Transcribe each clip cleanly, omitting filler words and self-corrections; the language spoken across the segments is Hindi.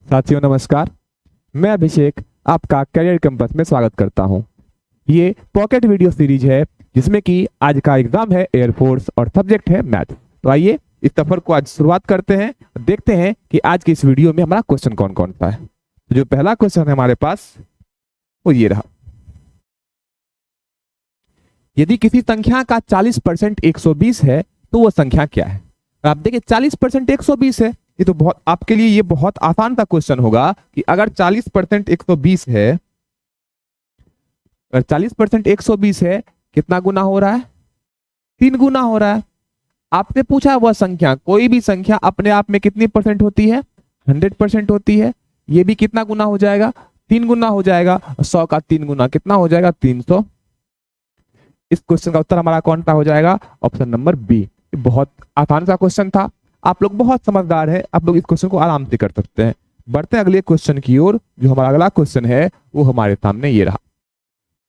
साथियों नमस्कार। मैं अभिषेक आपका करियर कैंपस में स्वागत करता हूं। ये पॉकेट वीडियो सीरीज है जिसमें कि आज का एग्जाम है एयरफोर्स और सब्जेक्ट है मैथ। तो आइए इस सफर को आज शुरुआत करते हैं और देखते हैं कि आज की इस वीडियो में हमारा क्वेश्चन कौन कौन सा है। तो जो पहला क्वेश्चन है हमारे पास वो ये रहा। यदि किसी संख्या का 40% 120 है तो वो संख्या क्या है? आप देखिए 40% 120 है। ये तो बहुत आपके लिए ये बहुत आसान सा क्वेश्चन होगा कि अगर 40% 120 है, अगर 40% 120 है कितना गुना हो रहा है? 3 गुना हो रहा है। आपसे पूछा वह संख्या, कोई भी संख्या अपने आप में कितनी परसेंट होती है? 100% होती है। ये भी कितना गुना हो जाएगा? 3 गुना हो जाएगा। 100 का 3 गुना कितना हो जाएगा? 300। इस क्वेश्चन का उत्तर हमारा कौन सा हो जाएगा? Option number B. बहुत आसान सा क्वेश्चन था। आप लोग बहुत समझदार हैं, आप लोग इस क्वेश्चन को आराम से कर सकते हैं। बढ़ते हैं अगले क्वेश्चन की ओर। जो हमारा अगला क्वेश्चन है वो हमारे सामने ये रहा।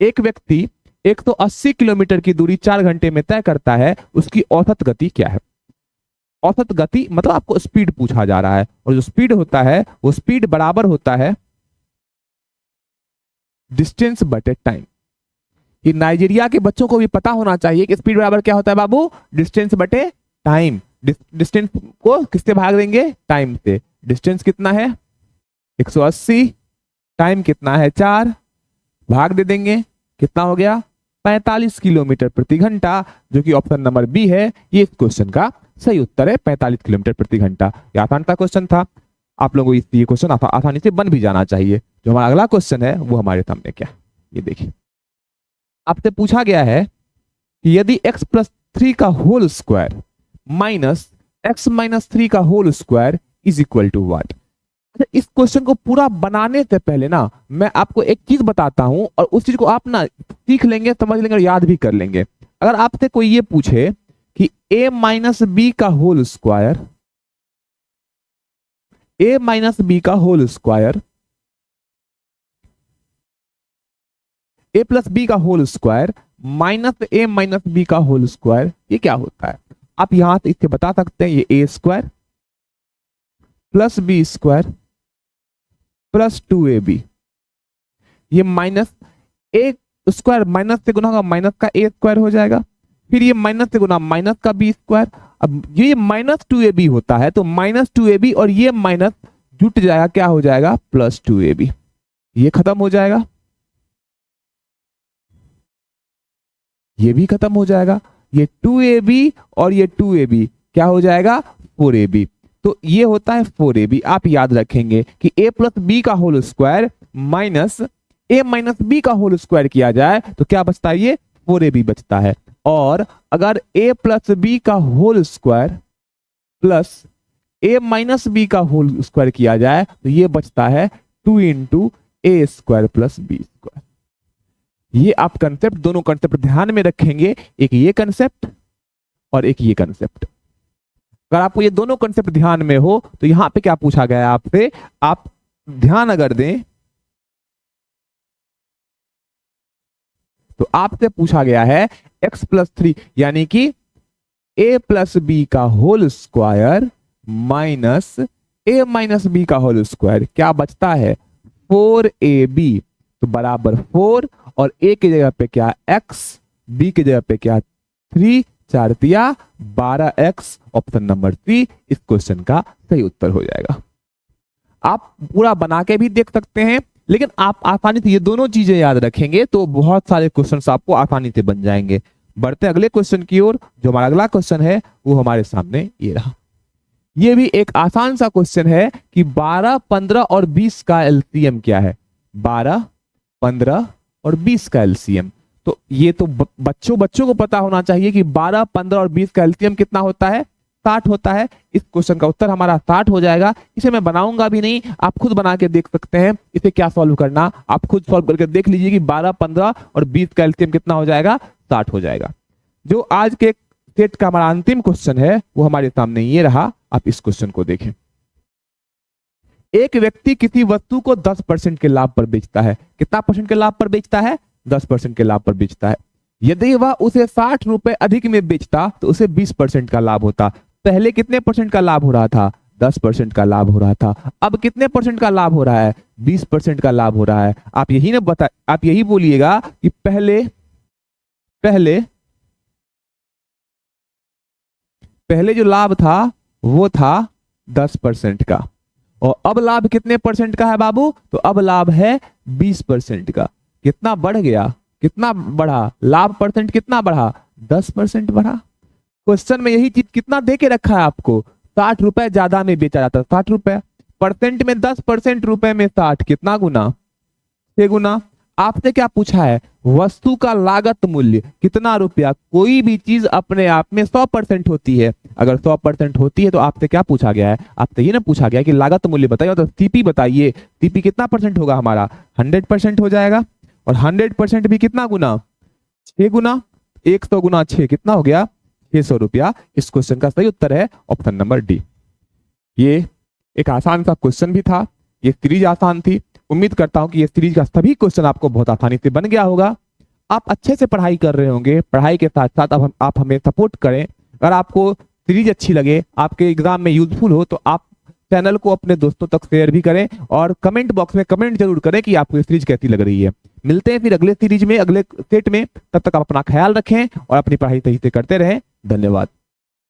एक व्यक्ति 180 किलोमीटर की दूरी 4 घंटे में तय करता है, उसकी औसत गति क्या है? औसत गति मतलब आपको स्पीड पूछा जा रहा है, और जो स्पीड होता है वो स्पीड बराबर होता है डिस्टेंस बटे टाइम। कि नाइजीरिया के बच्चों को भी पता होना चाहिए कि स्पीड बराबर क्या होता है बाबू? डिस्टेंस बटे टाइम। डिस्टेंस को किससे भाग देंगे? टाइम से। डिस्टेंस कितना है? 180। टाइम कितना है? 4। भाग दे देंगे, कितना हो गया? 45 किलोमीटर प्रति घंटा, जो कि ऑप्शन नंबर बी है। ये इस क्वेश्चन का सही उत्तर है, 45 किलोमीटर प्रति घंटा। ये आसान सा क्वेश्चन था, आप लोगों को ये क्वेश्चन आसानी से बन भी जाना चाहिए। जो हमारा अगला क्वेश्चन है वो हमारे सामने क्या है, ये देखिए। आपसे पूछा गया है कि यदि x+3 का होल स्क्वायर माइनस x-3 का whole square is equal to what? इस क्वेश्चन को पूरा बनाने से पहले ना मैं आपको एक चीज बताता हूं, और उस चीज को आप ना सीख लेंगे, समझ लेंगे और याद भी कर लेंगे। अगर आपसे कोई ये पूछे कि a-b का होल स्क्वायर, a-b का होल स्क्वायर, a+b का होल स्क्वायर माइनस a-b का होल स्क्वायर, ये क्या होता है? आप यहां से इससे बता सकते हैं ये a square plus b square plus 2ab, ये माइनस a स्क्वायर माइनस से गुना होगा माइनस का a स्क्वायर हो जाएगा, फिर ये माइनस से गुना माइनस का b स्क्वायर। अब ये माइनस 2ab होता है तो माइनस 2ab और ये माइनस जुट जाएगा, क्या हो जाएगा? Plus 2ab। ये खत्म हो जाएगा, ये भी खत्म हो जाएगा। ये 2ab और ये 2ab क्या हो जाएगा? 4ab। तो ये होता है 4ab। आप याद रखेंगे कि a+b का होल स्क्वायर माइनस a-b का होल स्क्वायर किया जाए तो क्या बचता है? ये 4ab बचता है। और अगर a+b का होल स्क्वायर प्लस a-b का होल स्क्वायर किया जाए तो ये बचता है 2 into a square plus b square. ये आप कंसेप्ट, दोनों कंसेप्ट ध्यान में रखेंगे, एक ये कंसेप्ट और एक ये कंसेप्ट। अगर आपको ये दोनों कंसेप्ट ध्यान में हो तो यहां पे क्या पूछा गया है आपसे, आप ध्यान अगर दें तो आपसे पूछा गया है x+3 यानी कि a+b का होल स्क्वायर माइनस a-b का होल स्क्वायर, क्या बचता है? 4ab। तो बराबर 4 और a की जगह पे क्या? x, b की जगह पे क्या? 3, 4 दिया 12x। ऑप्शन नंबर सी इस क्वेश्चन का सही उत्तर हो जाएगा। आप पूरा बना के भी देख सकते हैं, लेकिन आप आसानी से ये दोनों चीजें याद रखेंगे तो बहुत सारे क्वेश्चंस आपको आसानी से बन जाएंगे। बढ़ते अगले क्वेश्चन की ओर। जो हमारा अगला क्वेश्चन है वो हमारे सामने ये रहा। ये भी एक आसान सा क्वेश्चन है कि 12, 15 और 20 का एलसीएम क्या है? 12, 15 और 20 का एलसीएम। तो ये तो बच्चों को पता होना चाहिए कि 12, 15 और 20 का एलसीएम कितना होता है? 60 होता है। इस क्वेश्चन का उत्तर हमारा 60 हो जाएगा। इसे मैं बनाऊंगा भी नहीं, आप खुद बना के देख सकते हैं। इसे क्या सॉल्व करना, आप खुद सॉल्व करके देख लीजिए कि 12, 15 और 20 का एलसीएम कितना हो जाएगा? 60 हो जाएगा। जो आज के सेट का हमारा अंतिम क्वेश्चन है वो हमारे सामने ये रहा। आप इस क्वेश्चन को देखें। एक व्यक्ति किसी वस्तु को 10% के लाभ पर बेचता है। कितना परसेंट के लाभ पर बेचता है? 10% के लाभ पर बेचता है। यदि वह उसे 60 रुपए अधिक में बेचता तो उसे 20% का लाभ होता। पहले कितने परसेंट का लाभ हो रहा था? 10% का लाभ हो रहा था। अब कितने परसेंट का लाभ हो रहा है? 20% का लाभ हो रहा है। आप यही बोलिएगा कि पहले पहले पहले जो लाभ था वो था 10% का, और अब लाभ कितने परसेंट का है बाबू? तो अब लाभ है 20% का। कितना बढ़ गया? कितना बढ़ा लाभ? परसेंट कितना बढ़ा? 10% बढ़ा। क्वेश्चन में यही चीज कितना दे के रखा है आपको? 60 रुपए ज्यादा में बेचा जाता है, 60 रुपए परसेंट में 10%, रुपए में 60, कितना गुना? 6 गुना। आपसे क्या पूछा है? वस्तु का लागत मूल्य कितना रुपया। कोई भी चीज अपने आप में 100% होती है। अगर 100% होती है तो आपसे क्या पूछा गया है? आपसे ये ना पूछा गया है कि लागत मूल्य बताइए, तो सीपी बताइए। सीपी कितना परसेंट होगा हमारा? 100% हो जाएगा। और 100% भी कितना गुना? 6 गुना। 100 गुना 6 कितना हो गया? 600 रुपया। इस क्वेश्चन का सही उत्तर है ऑप्शन नंबर डी। ये एक आसान सा क्वेश्चन भी था, ये सीरीज आसान थी। उम्मीद करता हूं कि ये सीरीज का सभी क्वेश्चन आपको बहुत आसानी से बन गया होगा। आप अच्छे से पढ़ाई कर रहे होंगे। पढ़ाई के साथ साथ आप हमें सपोर्ट करें। अगर आपको सीरीज अच्छी लगे, आपके एग्जाम में यूजफुल हो, तो आप चैनल को अपने दोस्तों तक शेयर भी करें और कमेंट बॉक्स में कमेंट जरूर करें कि आपको ये सीरीज कैसी लग रही है। मिलते हैं फिर अगले सीरीज में, अगले सेट में। तब तक आप अपना ख्याल रखें और अपनी पढ़ाई सही से करते रहें। धन्यवाद।